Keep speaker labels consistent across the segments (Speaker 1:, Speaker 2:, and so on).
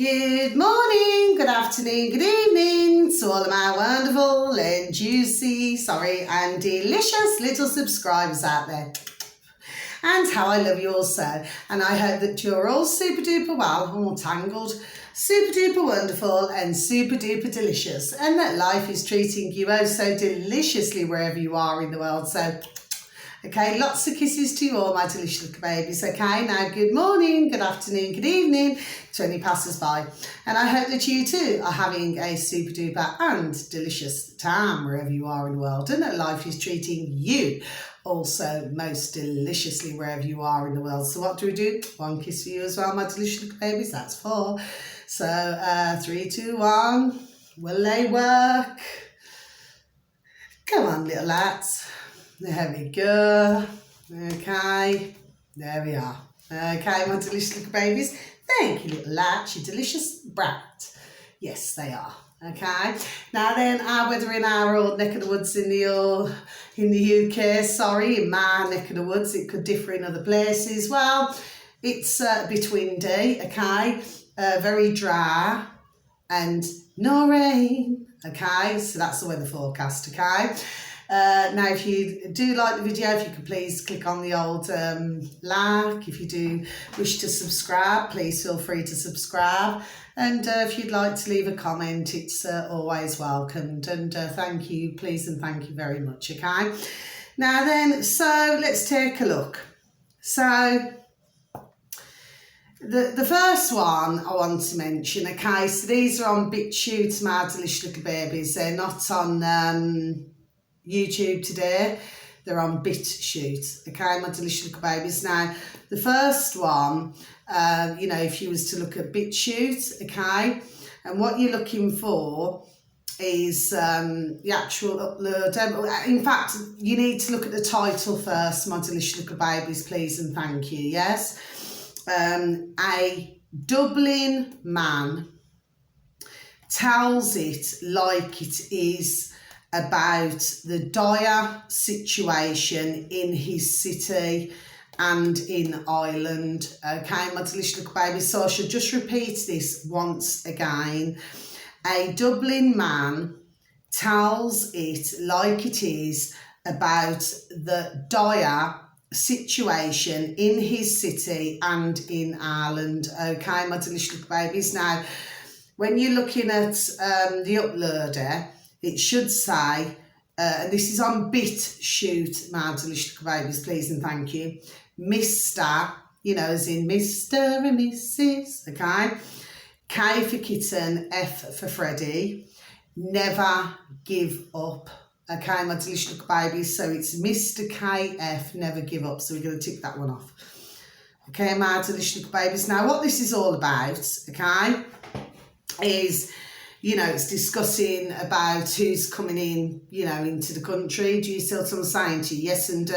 Speaker 1: Good morning, good afternoon, good evening to all of my wonderful and juicy, and delicious little subscribers out there. And how I love you all so. And I hope that you're all super duper well, all tangled, super duper wonderful and super duper delicious. And that life is treating you oh so deliciously wherever you are in the world. So, okay, lots of kisses to you all, my delicious little babies. Okay, now good morning, good afternoon, good evening to any passers-by. And I hope that you too are having a super duper and delicious time wherever you are in the world. And that life is treating you also most deliciously wherever you are in the world. So what do? One kiss for you as well, my delicious little babies. That's 4. So 3, 2, 1. Will they work? Come on, little lads. There we go. Okay. There we are. Okay, my delicious little babies. Thank you, little lads. You delicious brat. Yes, they are. Okay. Now then, our weather in our old neck of the woods in the UK, in my neck of the woods, it could differ in other places. Well, it's a bit windy, okay, very dry and no rain, okay, so that's the weather forecast, okay. Now, if you do like the video, if you could please click on the old like. If you do wish to subscribe, please feel free to subscribe. And if you'd like to leave a comment, it's always welcomed. And thank you, please, and thank you very much, okay? Now then, so let's take a look. So the first one I want to mention, okay, so these are on BitChute, my delicious little babies. They're not on YouTube today, they're on BitChute, okay, my delicious little babies. Now, the first one, if you was to look at BitChute, okay, and what you're looking for is the actual upload. In fact, you need to look at the title first, my delicious little babies, please and thank you, yes. A Dublin man tells it like it is about the dire situation in his city and in Ireland. Okay, my delicious little babies. So I should just repeat this once again. A Dublin man tells it like it is about the dire situation in his city and in Ireland. Okay, my delicious little babies. Now, when you're looking at the uploader, it should say, and this is on BitChute, my delicious little babies, please and thank you, Mr., as in Mr. and Mrs., okay? K for kitten, F for Freddy, never give up, okay, my delicious little babies. So it's Mr. KF, never give up. So we're going to tick that one off. Okay, my delicious little babies. Now, what this is all about, okay, is, it's discussing about who's coming in, into the country. Do you see what I'm saying to you? Yes, and,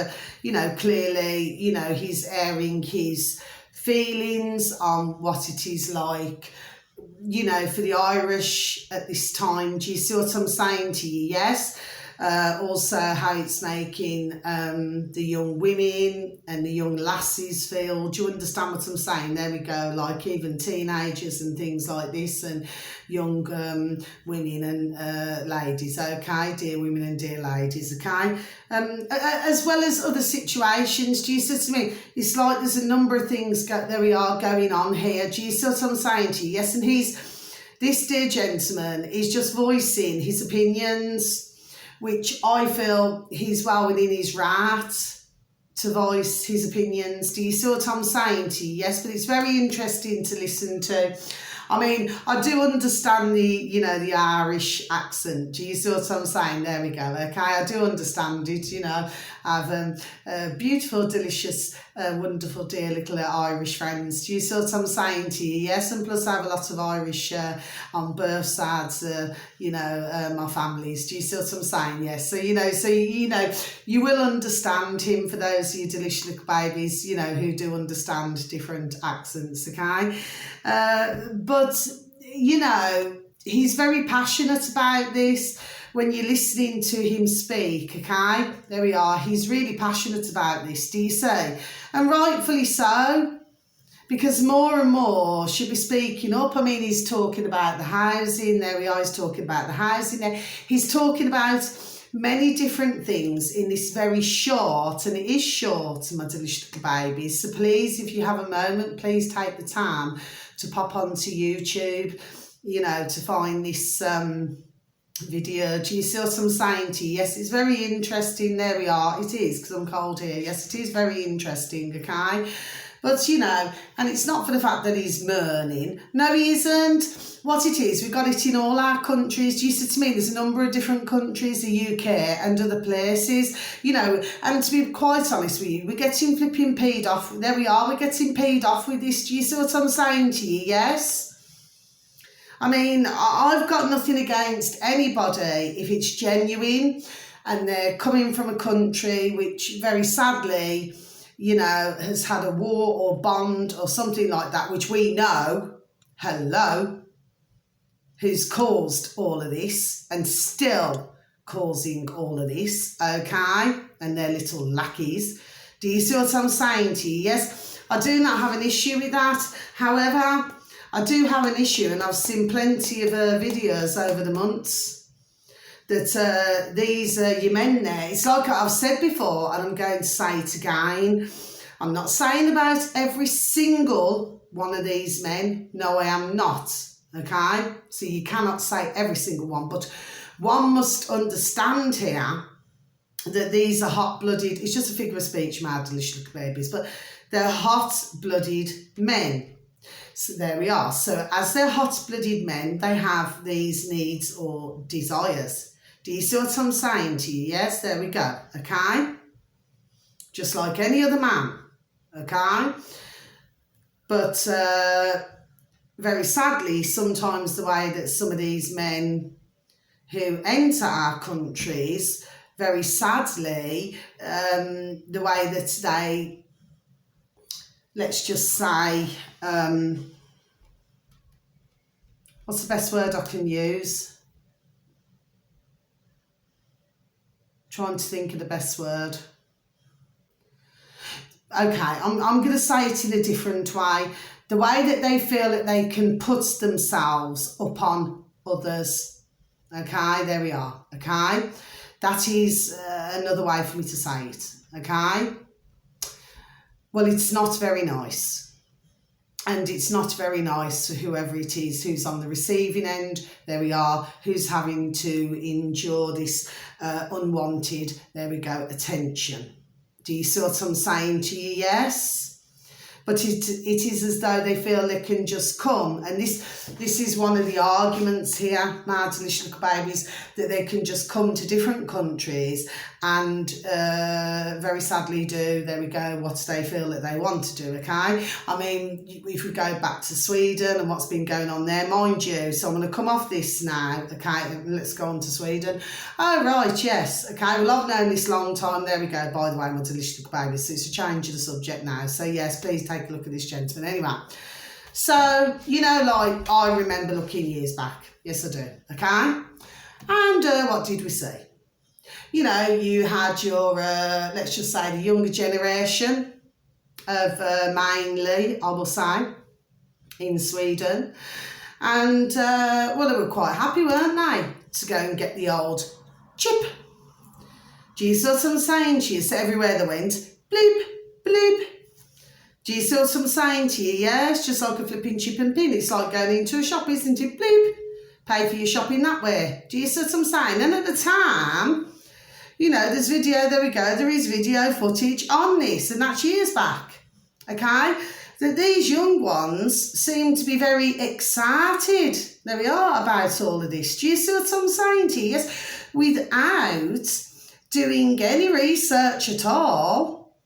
Speaker 1: clearly, he's airing his feelings on what it is like, for the Irish at this time. Do you see what I'm saying to you? Yes. Also how it's making the young women and the young lassies feel. Do you understand what I'm saying? There we go, like even teenagers and things like this, and young women and ladies, okay, dear women and dear ladies, okay, as well as other situations. Do you see what I mean? It's like there's a number of things there we are going on here. Do you see what I'm saying to you? Yes, and this dear gentleman is just voicing his opinions, which I feel he's well within his right to voice his opinions. Do you see what I'm saying to you? Yes, but it's very interesting to listen to. I mean, I do understand the Irish accent. Do you see what I'm saying? There we go, okay? I do understand it, I have beautiful, delicious, wonderful, dear little Irish friends. Do you see what I'm saying to you? Yes, and plus I have a lot of Irish on both sides, my families. Do you see what I'm saying? Yes, so, you will understand him, for those of you delicious little babies, who do understand different accents, okay? But, he's very passionate about this. When you're listening to him speak, okay, there we are, he's really passionate about this, do you see? And rightfully so. Because more and more should be speaking up. I mean, he's talking about the housing. There we are, he's talking about the housing there. He's talking about many different things in this very short, and it is short, my delicious little babies. So please, if you have a moment, please take the time to pop onto YouTube, you know, to find this video. Do you see what I'm saying to you? Yes, it's very interesting. There we are. It is, because I'm cold here. Yes, it is very interesting, okay? But, you know, and it's not for the fact that he's mourning. No, he isn't. What it is, we've got it in all our countries. Do you see what I mean? There's a number of different countries, the UK and other places, you know, and to be quite honest with you, we're getting flipping peed off. There we are, we're getting peed off with this. Do you see what I'm saying to you? Yes? I mean, I've got nothing against anybody if it's genuine and they're coming from a country which very sadly, you know, has had a war or bond or something like that, which we know, hello, who's caused all of this and still causing all of this, okay, and their little lackeys. Do you see what I'm saying to you? Yes, I do not have an issue with that. However, I do have an issue, and I've seen plenty of videos over the months that these your men there, it's like I've said before, and I'm going to say it again, I'm not saying about every single one of these men, no I am not, okay, so you cannot say every single one, but one must understand here that these are hot-blooded, it's just a figure of speech, my delicious little babies, but they're hot-blooded men. So there we are. So as they're hot-blooded men, they have these needs or desires. Do you see what I'm saying to you? Yes, there we go. Okay? Just like any other man. Okay? But very sadly, sometimes the way that some of these men who enter our countries, very sadly, the way that they, let's just say, what's the best word I can use? Trying to think of the best word. Okay, I'm going to say it in a different way. The way that they feel that they can put themselves upon others. Okay, there we are. Okay, that is another way for me to say it. Okay, well, it's not very nice. And it's not very nice for whoever it is who's on the receiving end, there we are, who's having to endure this unwanted, there we go, attention. Do you see what I'm saying to you? Yes? But it is as though they feel they can just come. And this is one of the arguments here, my delicious little babies, that they can just come to different countries and very sadly do, there we go, what they feel that they want to do, okay? I mean, if we go back to Sweden and what's been going on there, mind you, so I'm going to come off this now, okay, let's go on to Sweden. Oh, right, yes, okay, well, I've known this long time, there we go, by the way, my delicious little babies, so it's a change of the subject now, so yes, please take a look at this gentleman. Anyway, so, you know, like, I remember looking years back, yes, I do, okay? And what did we see? You know, you had your, let's just say, the younger generation of mainly, I will say, in Sweden. And, well, they were quite happy, weren't they, to go and get the old chip. Do you see what I'm saying to you? So everywhere they went, bloop, bloop. Do you see what I'm saying to you? Yeah, it's just like a flipping chip and pin. It's like going into a shop, isn't it? Bloop. Pay for your shopping that way. Do you see what I'm saying? And at the time, you know, there's video, there we go, there is video footage on this, and that's years back, okay? That these young ones seem to be very excited, there we are, about all of this. Do you see what I'm saying to you? Yes, without doing any research at all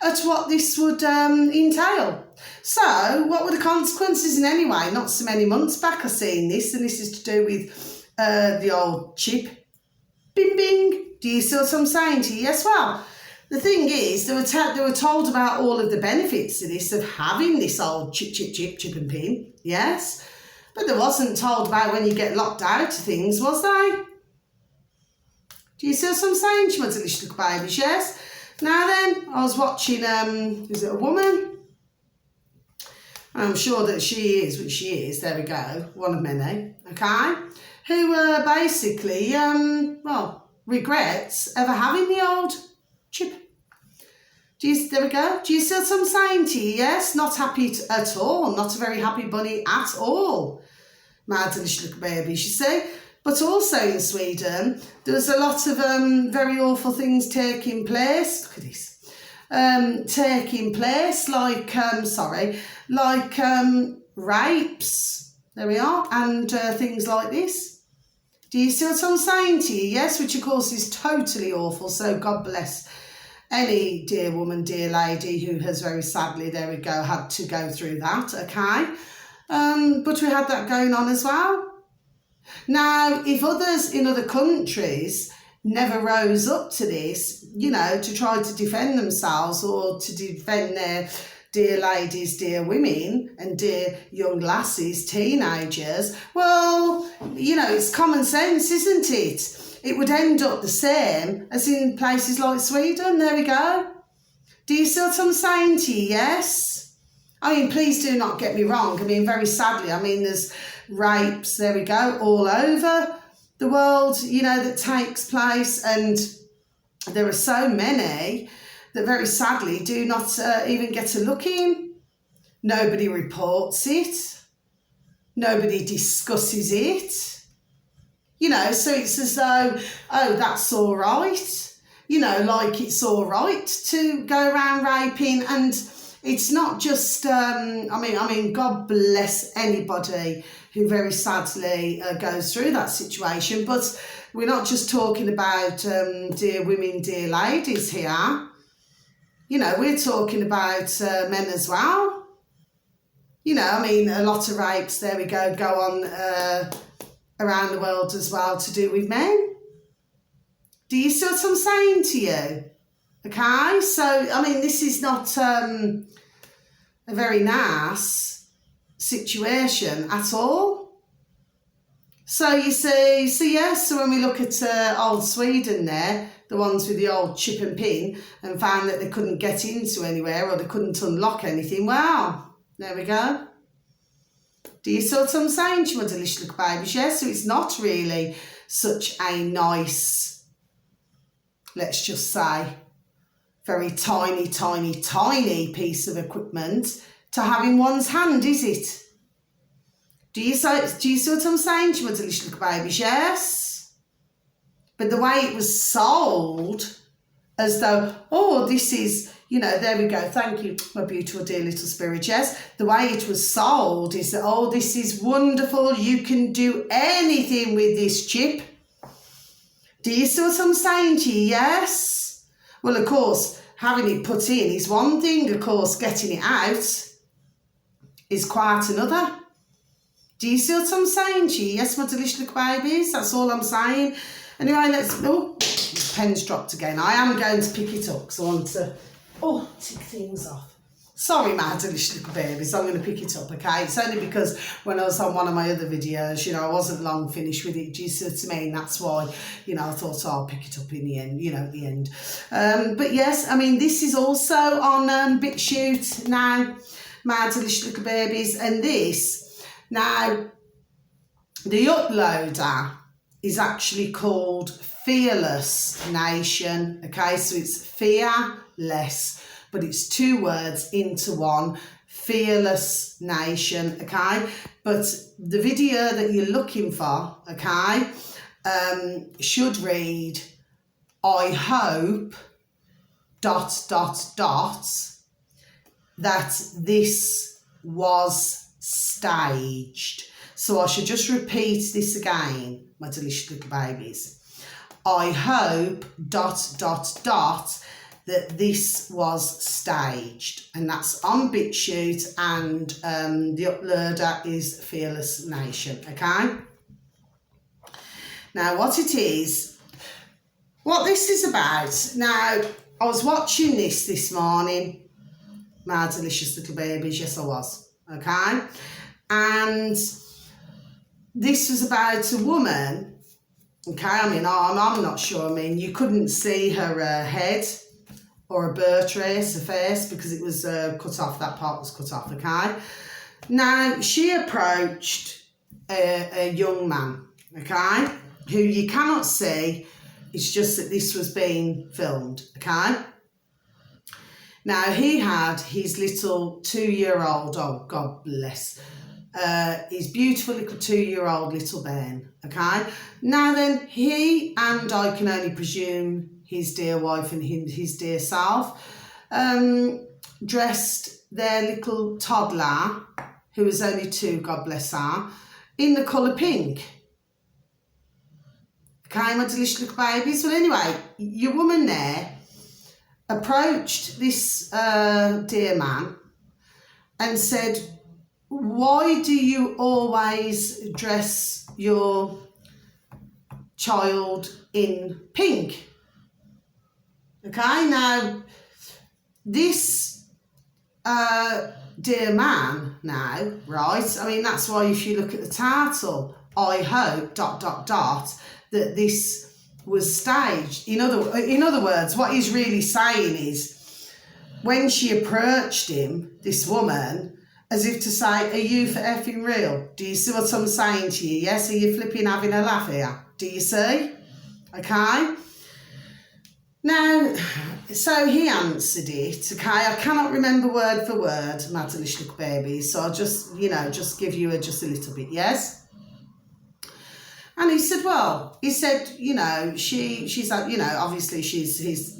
Speaker 1: at what this would entail. So, what were the consequences in any way? Not so many months back I seen this, and this is to do with the old chip. Bing, bing. Do you see what I'm saying to you? Yes, well, the thing is, they were told about all of the benefits of this, of having this old chip and pin, yes? But they wasn't told about when you get locked out of things, was they? Do you see what I'm saying to you, my delicious little babies, yes? Now then, I was watching, is it a woman? And I'm sure that she is, which she is, there we go, one of many, okay, who basically, well, regrets ever having the old chip. There we go. Do you see what I'm saying to you? Yes, not happy at all. Not a very happy bunny at all. My delicious little babies, you see. But also in Sweden, there was a lot of very awful things taking place. Look at this. Taking place, like, rapes. There we are. And things like this. Do you see what I'm saying to you? Yes, which of course is totally awful. So God bless any dear woman, dear lady who has very sadly, there we go, had to go through that, okay? But we had that going on as well. Now, if others in other countries never rose up to this, you know, to try to defend themselves or to defend their dear ladies, dear women and dear young lasses, teenagers, well, you know, it's common sense, isn't it? It would end up the same as in places like Sweden. There we go. Do you see what I'm saying to you? Yes? I mean, please do not get me wrong. I mean, very sadly, I mean, there's rapes, there we go, all over the world, you know, that takes place. And there are so many that very sadly do not even get a look in. Nobody reports it. Nobody discusses it. You know, so it's as though, oh, that's all right. You know, like it's all right to go around raping. And it's not just, I mean, God bless anybody who very sadly goes through that situation. But we're not just talking about dear women, dear ladies here. You know, we're talking about men as well. You know, I mean, a lot of rapes, there we go on around the world as well to do with men. Do you see what I'm saying to you? Okay, so, I mean, this is not a very nice situation at all. So you see, so yes, so when we look at old Sweden there, the ones with the old chip and pin, and found that they couldn't get into anywhere or they couldn't unlock anything, well, there we go. Do you see what I'm saying to my delicious little babies? Yes, so it's not really such a nice, let's just say, very tiny, tiny, tiny piece of equipment to have in one's hand, is it? Do you see what I'm saying to my delicious little babies? Yes. But the way it was sold, as though, oh, this is, you know, there we go, thank you, my beautiful dear little spirit, yes. The way it was sold is that, oh, this is wonderful, you can do anything with this chip. Do you see what I'm saying to you? Yes. Well, of course, having it put in is one thing, of course, getting it out is quite another. Do you see what I'm saying to you? Yes, my delicious little babies, that's all I'm saying. Anyway, let's, oh, the pen's dropped again. I am going to pick it up because I want to, oh, tick things off. Sorry, my delicious little babies, I'm going to pick it up, okay? It's only because when I was on one of my other videos, you know, I wasn't long finished with it. Do you see what I mean? That's why, you know, I thought, oh, I'll pick it up in the end, you know, at the end. But yes, I mean, this is also on BitChute now, my delicious little babies. And this, now, the uploader is actually called Fearless Nation, okay? So it's fearless, but it's two words into one, Fearless Nation, okay? But the video that you're looking for, okay, should read, I hope, ... that this was staged. So I should just repeat this again, my delicious little babies. I hope ... that this was staged, and that's on BitChute, and the uploader is Fearless Nation, okay? Now, what this is about, now, I was watching this morning, my delicious little babies, yes I was, okay? And this was about a woman, okay, I mean, I'm not sure, I mean, you couldn't see her head, or a birth trace, her face, because it was cut off, that part was cut off, okay? Now, she approached a young man, okay, who you cannot see. It's just that this was being filmed, okay? Now, he had his little 2-year-old, oh, God bless, his beautiful little 2-year-old little Ben, okay? Now then, he and I can only presume his dear wife and his dear self dressed their little toddler, who was only 2, God bless her, in the colour pink. Okay, my delicious little babies. Well, anyway, your woman there approached this dear man and said, why do you always dress your child in pink? Okay, now this dear man now, right, I mean, that's why if you look at the title, I hope, ... that this was staged. In other words, what he's really saying is, when she approached him, this woman, as if to say, are you for effing real? Do you see what I'm saying to you? Yes, are you flipping having a laugh here? Do you see? Okay. Now, so he answered it, okay? I cannot remember word for word, my delicious little baby, so I'll just, just give you just a little bit, yes? And he said, she's, obviously she's his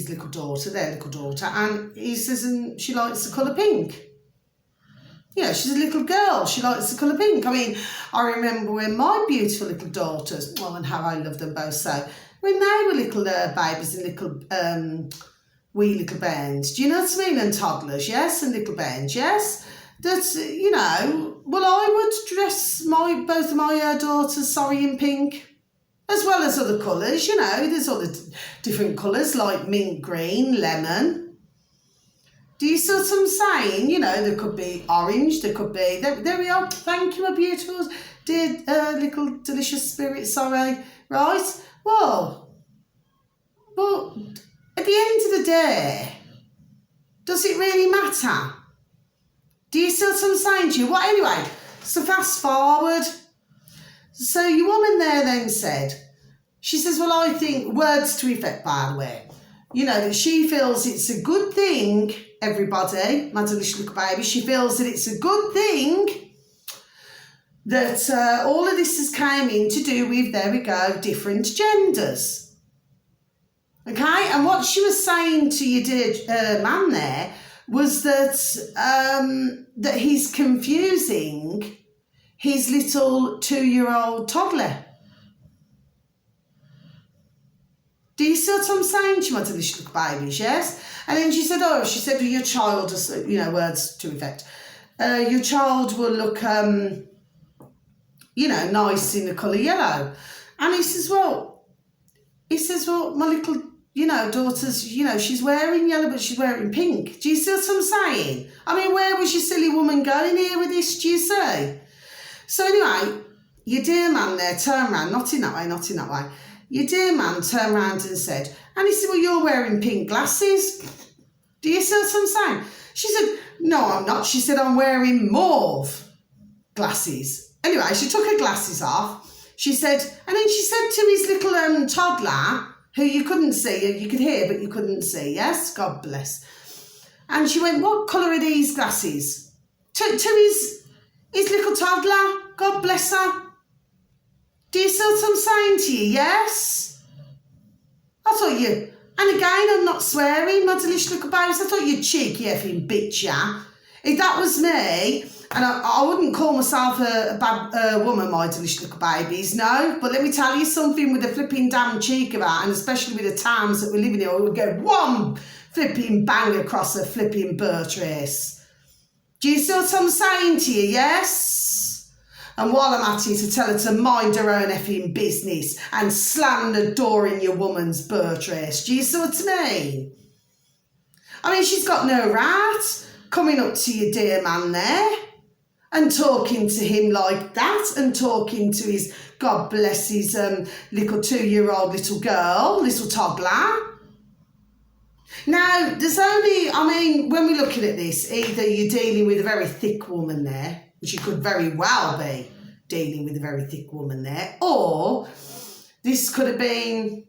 Speaker 1: little daughter, their little daughter, and he says, and she likes the colour pink. She's a little girl, she likes the colour pink. I mean, I remember when my beautiful little daughters, and how I love them both so, when they were little babies and little wee little bands, do you know what I mean? And toddlers, yes, and little bands, yes. That, I would dress both of my daughters, in pink, as well as other colours, there's other different colours like mint green, lemon. Do you see what I'm saying? There could be orange, there could be, there we are, thank you, my beautiful, dear little delicious spirit, right? Well, but at the end of the day, does it really matter? Do you see what I'm saying to you? Well, anyway, so fast forward. So your woman there then said, she says, well, I think, words to effect, by the way, that she feels it's a good thing, everybody, my delicious little baby, she feels that it's a good thing that all of this has came in to do with, there we go, different genders. Okay? And what she was saying to your dear man there was that he's confusing his little 2-year-old toddler. Do you see what I'm saying to you, my delicious little babies, yes? And then she said, your child, words to effect, your child will look, nice in the colour yellow. And he says, my little, daughter's, she's wearing yellow, but she's wearing pink. Do you see what I'm saying? I mean, where was your silly woman going here with this, do you see? So anyway, your dear man there turned around, not in that way. Your dear man turned around and said, and he said, well, you're wearing pink glasses. Do you see what I'm saying? She said, no, I'm not. She said, I'm wearing mauve glasses. Anyway, she took her glasses off. She said, and then she said to his little toddler, who you couldn't see, you could hear, but you couldn't see, yes? God bless. And she went, what colour are these glasses? To his little toddler, God bless her. Do you see what I'm saying to you, yes? I thought you, and again, I'm not swearing, my delicious little babes, I thought you cheeky effing bitch, yeah? If that was me, and I wouldn't call myself a bad woman, my delicious little babies, no. But let me tell you something, with the flipping damn cheek of that, and especially with the times that we're living in, we would get one flipping bang across a flipping bird race. Do you see what I'm saying to you, yes? And while I'm at it, to tell her to mind her own effing business and slam the door in your woman's bird race. Do you see what I mean? I mean, she's got no right coming up to your dear man there and talking to him like that, and talking to his, God bless his little 2-year-old little girl, little toddler. Now, there's only, I mean, when we're looking at this, either you're dealing with a very thick woman there, which you could very well be dealing with a very thick woman there, or this could have been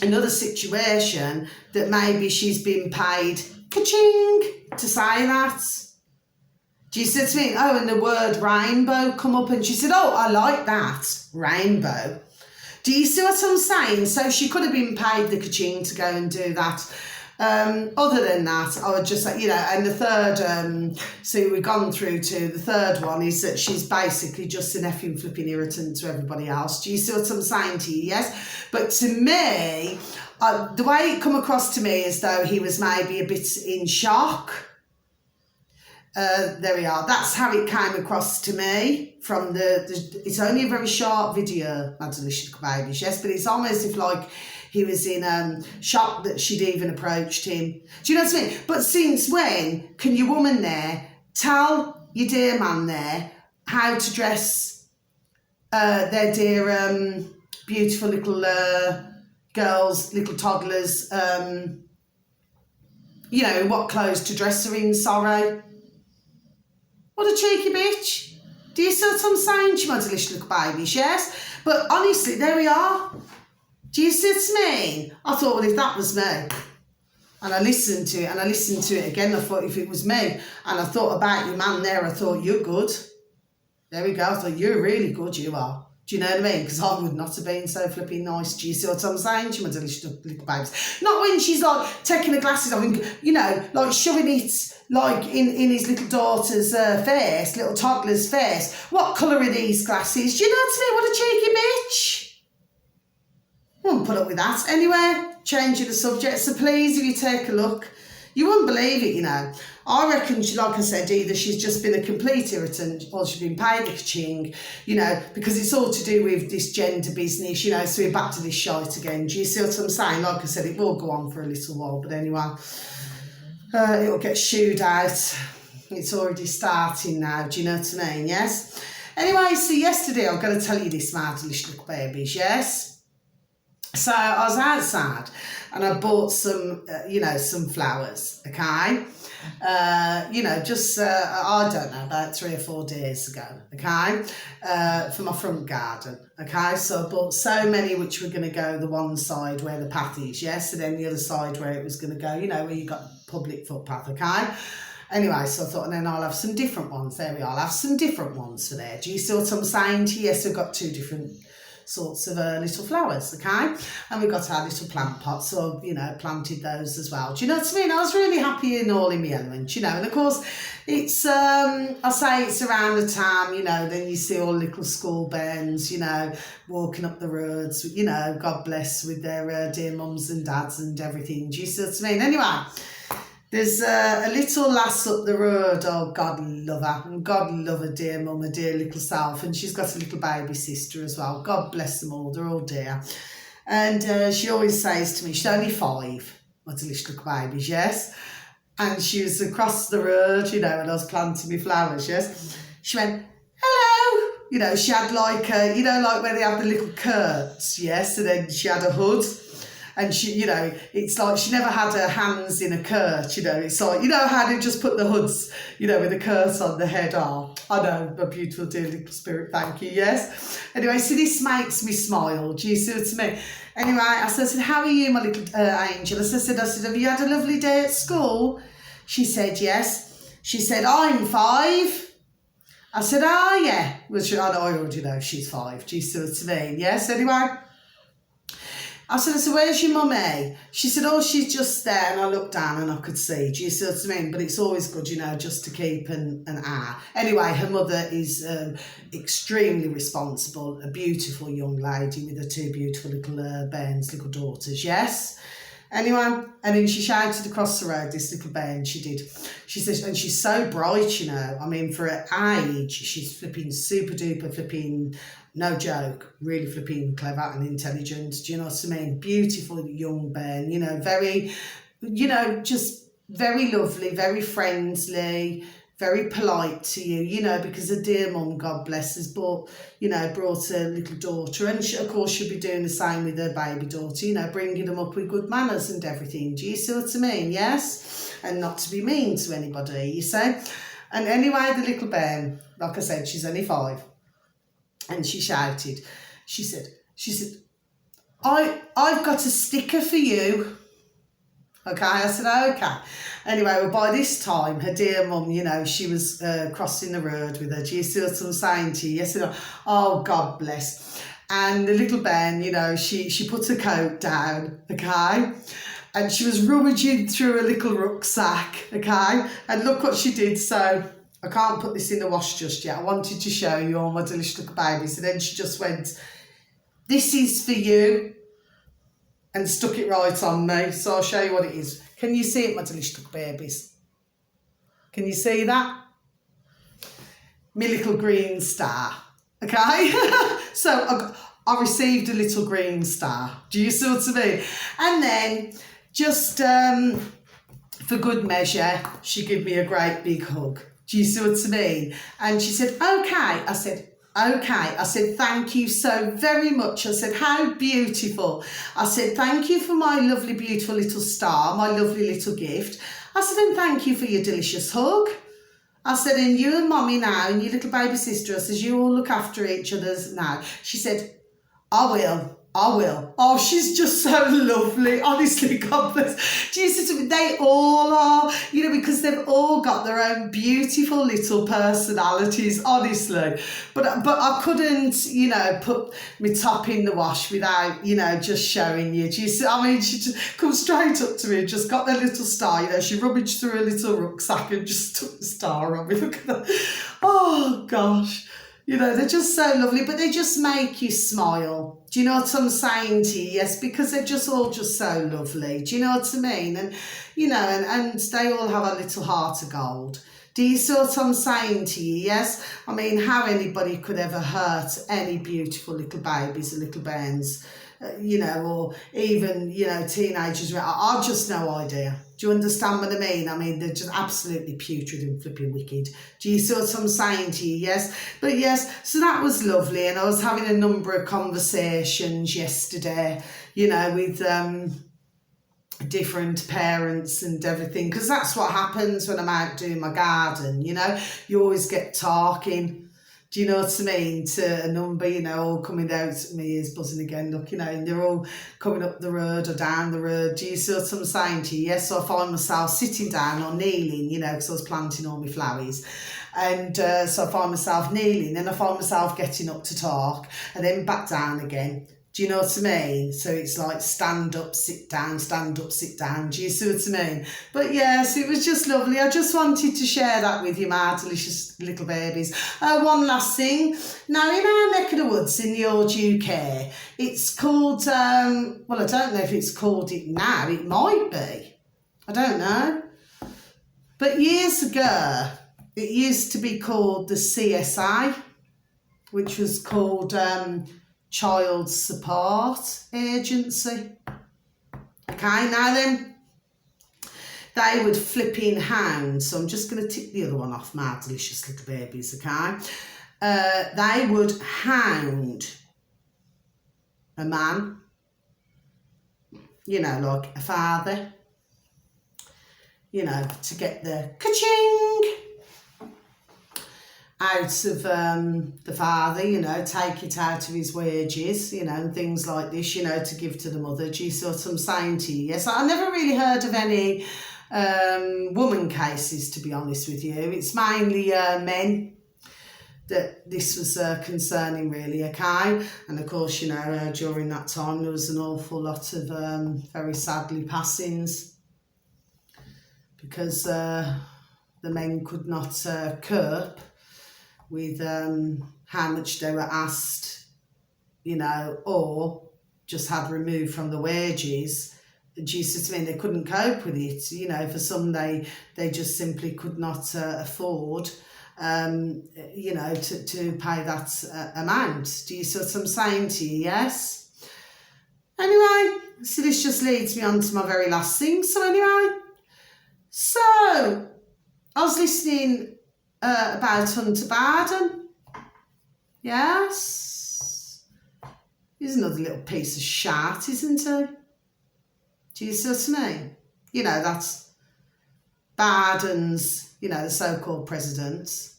Speaker 1: another situation that maybe she's been paid ka-ching to say that. Do you see what I mean? Oh, and the word rainbow come up and she said, oh, I like that, rainbow. Do you see what I'm saying? So she could have been paid the ka-ching to go and do that. Other than that, I would just say, you know, and the third, so we've gone through to the third one is that she's basically just an effing flipping irritant to everybody else. Do you see what I'm saying to you? Yes. But to me, the way it come across to me as though he was maybe a bit in shock. There we are. That's how it came across to me from it's only a very short video, my delicious babies, yes, but it's almost if like he was in shock that she'd even approached him. Do you know what I mean? But since when can your woman there tell your dear man there how to dress their dear beautiful little girls, little toddlers, you know, what clothes to dress her in, sorry? What a cheeky bitch. Do you see what I'm saying to you, my delicious little babies, yes? But honestly, there we are. Do you see what I mean? I thought, well, if that was me, and I listened to it, and I listened to it again, I thought, if it was me, and I thought about your man there, I thought, you're good. There we go. I thought, you're really good, you are. Do you know what I mean? Because I would not have been so flipping nice. Do you see what I'm saying to you, my delicious little babes? Not when she's like taking the glasses off and, you know, like shoving it like in his little daughter's face, little toddler's face. What colour are these glasses? Do you know what I mean? What a cheeky bitch. I wouldn't put up with that. Anyway, changing the subject. So please, if you take a look, you wouldn't believe it, you know. I reckon, like I said, either she's just been a complete irritant or she's been paid the ka-ching, you know, because it's all to do with this gender business, you know, so we're back to this shite again. Do you see what I'm saying? Like I said, it will go on for a little while, but anyway, it'll get shooed out. It's already starting now, do you know what I mean? Yes? Anyway, so yesterday, I've got to tell you this, my delicious little babies, yes? So I was outside and I bought some, you know, some flowers, okay? You know, just, I don't know, about 3 or 4 days ago, okay? For my front garden, okay? So I bought so many which were going to go the one side where the path is, yes? And then the other side where it was going to go, you know, where you got public footpath, okay? Anyway, so I thought, and then I'll have some different ones. There we are. I'll have some different ones for there. Do you see what I'm saying to you? Yes, I've got 2 different sorts of little flowers, okay? And we got our little plant pots, so, you know, planted those as well. Do you know what I mean? I was really happy and all in my element, you know, and of course, it's, I say it's around the time, you know, then you see all little school bairns, you know, walking up the roads, you know, God bless, with their dear mums and dads and everything. Do you see what I mean? Anyway, there's a little lass up the road, oh, God love her, and God love her dear mum, her dear little self, and she's got a little baby sister as well. God bless them all, they're all dear. And she always says to me, she's only 5, my delicious little babies, yes? And she was across the road, you know, and I was planting my flowers, yes? She went, hello! You know, she had like, you know, like where they have the little curts, yes? And then she had a hood. And she, you know, it's like she never had her hands in a kirt, you know. It's like, you know how they just put the hoods, you know, with the kirt on the head. Oh, I know, my beautiful dear little spirit, thank you, yes. Anyway, so this makes me smile. Do you see what I mean? Anyway, I said, how are you, my little angel? I said, have you had a lovely day at school? She said, yes. She said, I'm 5. I said, oh, yeah. Which I already know she's 5. Do you see what I mean? Yes, anyway. I said, where's your mummy? She said, oh, she's just there. And I looked down and I could see. Do you see what I mean? But it's always good, you know, just to keep an eye. Anyway, her mother is extremely responsible, a beautiful young lady with her 2 beautiful little bairns, little daughters, yes? Anyway, and then she shouted across the road, this little bairn, she did. She says, and she's so bright, you know. I mean, for her age, she's flipping super duper flipping, no joke, really flipping clever and intelligent. Do you know what I mean? Beautiful young bairn, you know, very, you know, just very lovely, very friendly, very polite to you, you know, because her dear mum, God bless, has brought her little daughter, and she, of course she'll be doing the same with her baby daughter, you know, bringing them up with good manners and everything. Do you see what I mean? Yes? And not to be mean to anybody, you see? And anyway, the little bairn, like I said, she's only 5, and she shouted, she said, I've got a sticker for you. Okay, I said, okay. Anyway, well, by this time, her dear mum, you know, she was crossing the road with her. Do you see what I'm saying to you? Yes or no? Oh, God bless. And the little bairn, you know, she put her coat down, okay? And she was rummaging through a little rucksack, okay? And look what she did. So I can't put this in the wash just yet. I wanted to show you all my delicious little babies. And then she just went, this is for you, and stuck it right on me. So I'll show you what it is. Can you see it, my delicious little babies? Can you see that? My little green star, okay? So I received a little green star. Do you see what I mean? And then just for good measure, she gave me a great big hug. Do you see what I mean? And she said, okay. I said, okay. I said, thank you so very much. I said, how beautiful. I said, thank you for my lovely, beautiful little star, my lovely little gift. I said, and thank you for your delicious hug. I said, and you and Mommy now, and your little baby sister, I says, you all look after each other's now. She said, I will. Oh, she's just so lovely. Honestly, God bless. Jesus, they all are, you know, because they've all got their own beautiful little personalities, honestly. But I couldn't, you know, put my top in the wash without, you know, just showing you. Do you see? I mean, she just come straight up to me and just got the little star, you know, she rummaged through a little rucksack and just took the star on me. Look at that. Oh, gosh. You know, they're just so lovely, but they just make you smile. Do you know what I'm saying to you? Yes, because they're just all just so lovely. Do you know what I mean? And, you know, and they all have a little heart of gold. Do you see what I'm saying to you? Yes? I mean, how anybody could ever hurt any beautiful little babies and little bairns, you know, or even, you know, teenagers. I've just no idea. Do you understand what I mean? I mean, they're just absolutely putrid and flipping wicked. Do you see what I'm saying to you? Yes? But yes, so that was lovely. And I was having a number of conversations yesterday, you know, with different parents and everything. Because that's what happens when I'm out doing my garden, you know. You always get talking. Do you know what I mean? To a number, you know, all coming out, my ears buzzing again, look, you know, and they're all coming up the road or down the road. Do you see what I'm saying to you? Yes, so I find myself sitting down or kneeling, you know, because I was planting all my flowers. And so I find myself kneeling, then I find myself getting up to talk, and then back down again. Do you know what I mean? So it's like stand up, sit down, stand up, sit down. Do you see what I mean? But yes, it was just lovely. I just wanted to share that with you, my delicious little babies. One last thing. Now, in our neck of the woods in the old UK, it's called, well, I don't know if it's called it now. It might be. I don't know. But years ago, it used to be called the CSA, which was called Child Support Agency. Okay, now then, they would flip in hound. So I'm just going to tick the other one off, my delicious little babies, okay? They would hound a man, you know, like a father, you know, to get the ka-ching out of the father, you know, take it out of his wages, you know, and things like this, you know, to give to the mother. Do you see what I'm saying to you? Yes, I never really heard of any woman cases, to be honest with you. It's mainly men that this was concerning, really, okay? And of course, you know, during that time, there was an awful lot of very sadly passings because the men could not cope with how much they were asked, you know, or just had removed from the wages. Do you see what I mean? They couldn't cope with it. You know, for some, they just simply could not afford, you know, to pay that amount. Do you see what I'm saying to you? Yes? Anyway, so this just leads me on to my very last thing. So anyway, so I was listening about Hunter Biden. Yes. He's another little piece of shit, isn't he? Do you see what I mean? You know, that's Biden's, you know, the so-called president,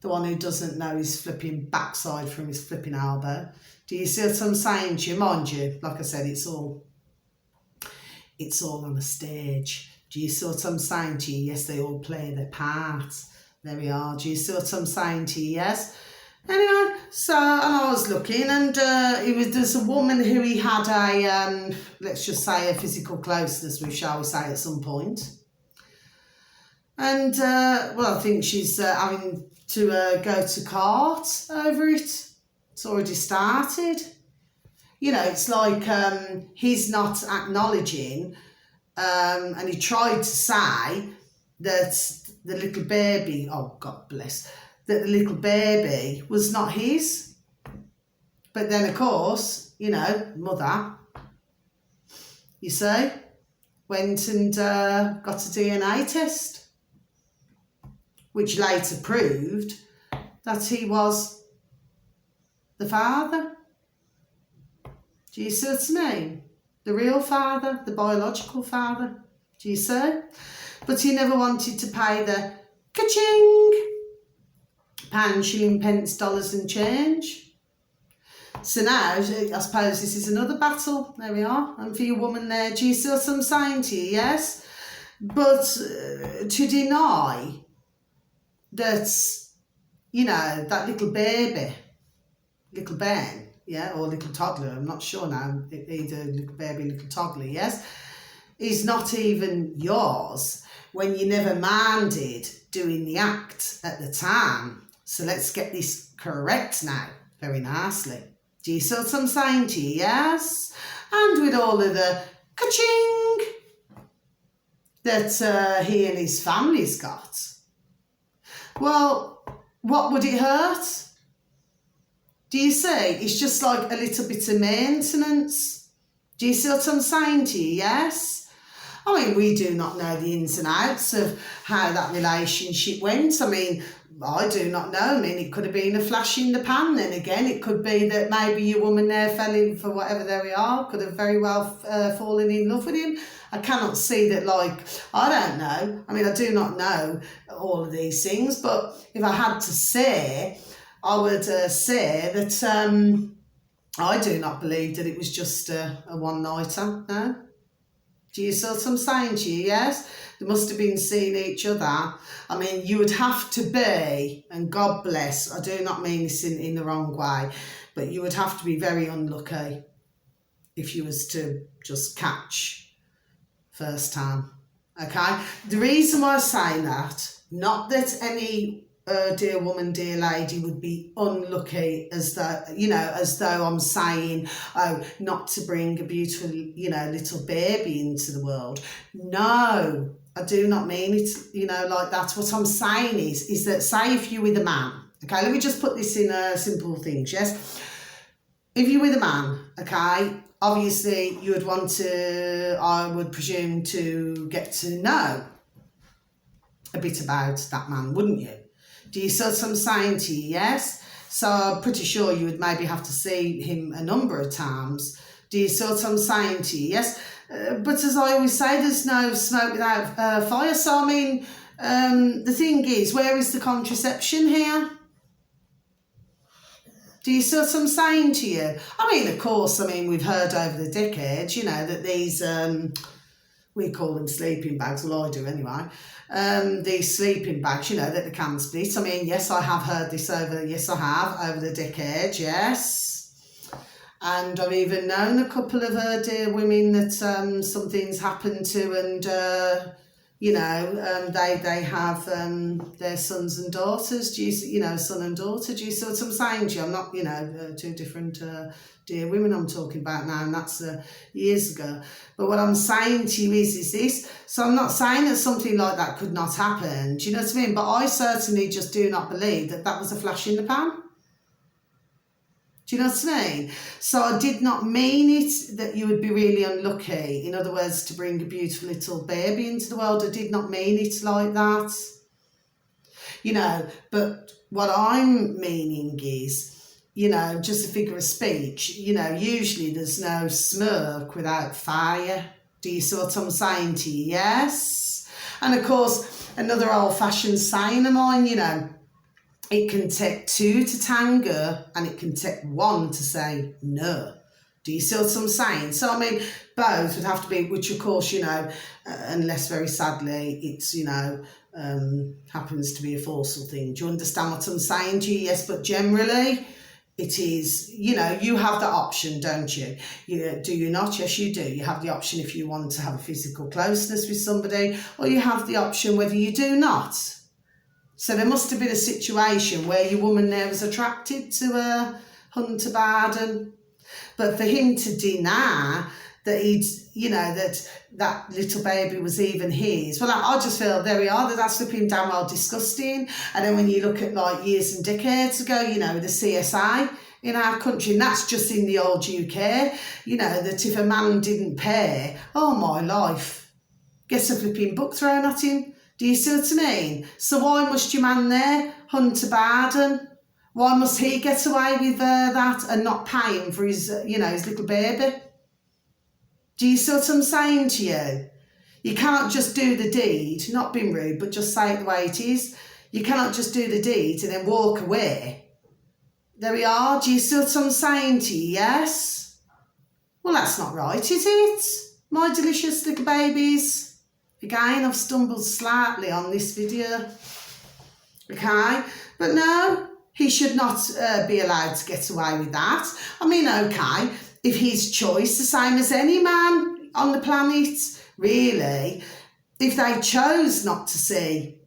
Speaker 1: the one who doesn't know his flipping backside from his flipping elbow. Do you see what I'm saying to you? Mind you, like I said, it's all on a stage. Do you see what I'm saying to you? Yes, they all play their part. There we are. Do you see what I'm saying to you? Yes. Anyway, so and I was looking, and there's a woman who he had a let's just say a physical closeness with, shall we say, at some point. And well, I think she's having to go to court over it. It's already started. You know, it's like he's not acknowledging, and he tried to say that the little baby, oh God bless, that the little baby was not his. But then, of course, you know, mother, you see, went and got a DNA test, which later proved that he was the father. Do you see what I mean? The real father, the biological father. Do you see? But he never wanted to pay the ka-ching, pound, shilling, pence, dollars and change. So now, I suppose this is another battle. There we are. And for your woman there, do you see what I'm saying to you? Yes? But to deny that, you know, that little baby, little Ben, yeah, or little toddler, I'm not sure now, either little baby, little toddler, yes, is not even yours when you never minded doing the act at the time. So let's get this correct now, very nicely. Do you see what I'm saying to you? Yes? And with all of the ka-ching that he and his family's got, well, what would it hurt? Do you see? It's just like a little bit of maintenance. Do you see what I'm saying to you? Yes? I mean, we do not know the ins and outs of how that relationship went. I mean, I do not know. I mean, it could have been a flash in the pan. Then again, it could be that maybe your woman there fell in for whatever, there we are, could have very well fallen in love with him. I cannot see that, like, I don't know. I mean, I do not know all of these things, but if I had to say, I would say that I do not believe that it was just a one-nighter, no? Do you see what I'm saying to you, yes? They must have been seeing each other. I mean, you would have to be, and God bless, I do not mean this in the wrong way, but you would have to be very unlucky if you was to just catch first time, okay? The reason why I say that, not that any dear woman, dear lady would be unlucky as though, you know, as though I'm saying, oh, not to bring a beautiful, you know, little baby into the world. No, I do not mean it, you know, like that. What I'm saying is that, say if you're with a man, okay, let me just put this in simple things, yes? If you're with a man, okay, obviously you would want to, I would presume, to get to know a bit about that man, wouldn't you? Do you see what I'm saying to you? Yes? So I'm pretty sure you would maybe have to see him a number of times. Do you see what I'm saying to you? Yes? But as I always say, there's no smoke without fire. So, I mean, the thing is, where is the contraception here? Do you see what I'm saying to you? I mean, of course, I mean, we've heard over the decades, you know, that these, we call them sleeping bags, well, I do anyway, these sleeping bags, you know, that they can split. I mean, yes, I have heard this over the decades, yes. And I've even known a couple of dear women that something's happened to, and, you know, they have their sons and daughters, you know, son and daughter. Do you see what I'm saying to you? I'm not, you know, two different dear women I'm talking about now, and that's years ago. But what I'm saying to you is this. So I'm not saying that something like that could not happen. Do you know what I mean? But I certainly just do not believe that that was a flash in the pan. Do you know what I mean? So I did not mean it that you would be really unlucky. In other words, to bring a beautiful little baby into the world. I did not mean it like that. you know, but what I'm meaning is, you know, just a figure of speech, you know, usually there's no smirk without fire. Do you see what I'm saying to you? Yes. And of course, another old-fashioned saying of mine, you know, it can take two to tango and it can take one to say no. Do you see what I'm saying? So, I mean, both would have to be, which of course, you know, unless very sadly it's, you know, happens to be a forceful thing. Do you understand what I'm saying to you? Yes, but generally it is, you know, you have the option, don't you? Do you not? Yes, you do. You have the option if you want to have a physical closeness with somebody, or you have the option whether you do not. So there must have been a situation where your woman there was attracted to Hunter Biden. But for him to deny that he'd, you know, that little baby was even his, well, I just feel, there we are, that's flipping damn well disgusting. And then when you look at like years and decades ago, you know, the CSA in our country, and that's just in the old UK, you know, that if a man didn't pay, oh my life, gets a flipping book thrown at him. Do you see what I mean? So why must your man there, Hunter Biden, why must he get away with that and not pay him for his, you know, his little baby? Do you see what I'm saying to you? You cannot just do the deed, not being rude, but just say it the way it is. You cannot just do the deed and then walk away. There we are. Do you see what I'm saying to you? Yes? Well, that's not right, is it? My delicious little babies. Again, I've stumbled slightly on this video. Okay? But no, he should not be allowed to get away with that. I mean, okay, if his choice, the same as any man on the planet, really, if they chose not to see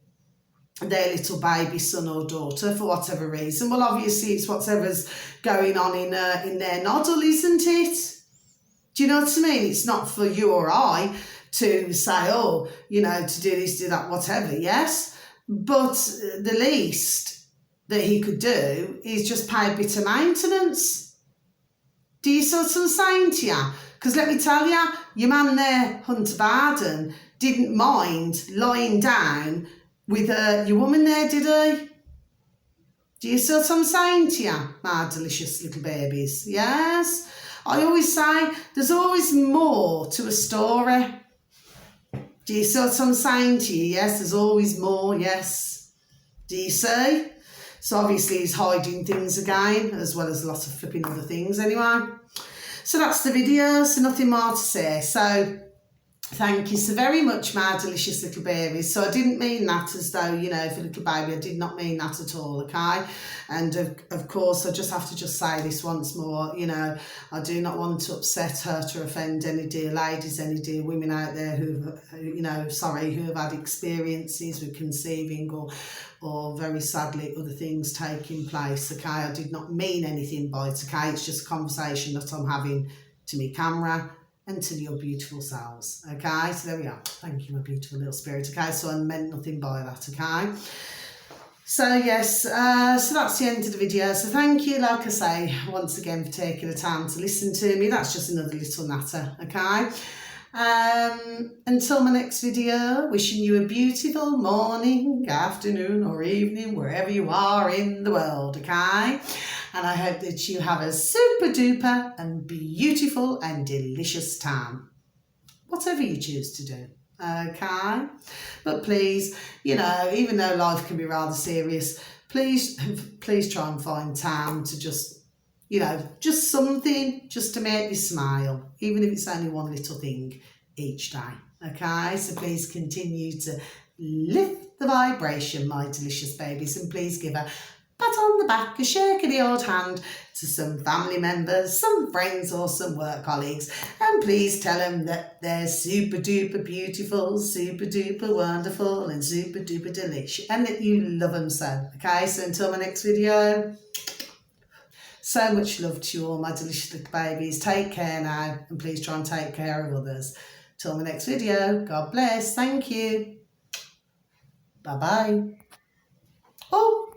Speaker 1: their little baby son or daughter for whatever reason, well, obviously it's whatever's going on in their noddle, isn't it? Do you know what I mean? It's not for you or I to say, oh, you know, to do this, do that, whatever, yes? But the least that he could do is just pay a bit of maintenance. Do you see what I'm saying to you? Because let me tell you, your man there, Hunter Biden, didn't mind lying down with your woman there, did he? Do you see what I'm saying to you, my delicious little babies? Yes? I always say there's always more to a story. Do you see what I'm saying to you? Yes, there's always more, yes. Do you see? So obviously he's hiding things again, as well as a lot of flipping other things anyway. So that's the video, so nothing more to say. So thank you so very much, my delicious little babies. So I didn't mean that as though, you know, for little baby, I did not mean that at all, okay? And of course, I just have to just say this once more, you know, I do not want to upset, hurt or offend any dear ladies, any dear women out there who, you know, who have had experiences with conceiving or very sadly other things taking place, okay? I did not mean anything by it, okay? It's just a conversation that I'm having to me camera and to your beautiful selves, okay? So there we are. Thank you, my beautiful little spirit, okay? So I meant nothing by that, okay? So yes, so that's the end of the video. So thank you, like I say, once again for taking the time to listen to me. That's just another little natter, okay? Until my next video, wishing you a beautiful morning, afternoon or evening, wherever you are in the world, okay? And I hope that you have a super duper and beautiful and delicious time, whatever you choose to do, okay? But please, you know, even though life can be rather serious, please try and find time to just, you know, just something just to make you smile, even if it's only one little thing each day, okay? So please continue to lift the vibration, my delicious babies, and please give a pat on the back, a shake of the old hand to some family members, some friends or some work colleagues, and please tell them that they're super duper beautiful, super duper wonderful and super duper delicious, and that you love them so, okay? So until my next video, so much love to you all, my delicious little babies. Take care now, and please try and take care of others. Till my next video, God bless, thank you, bye bye. Oh,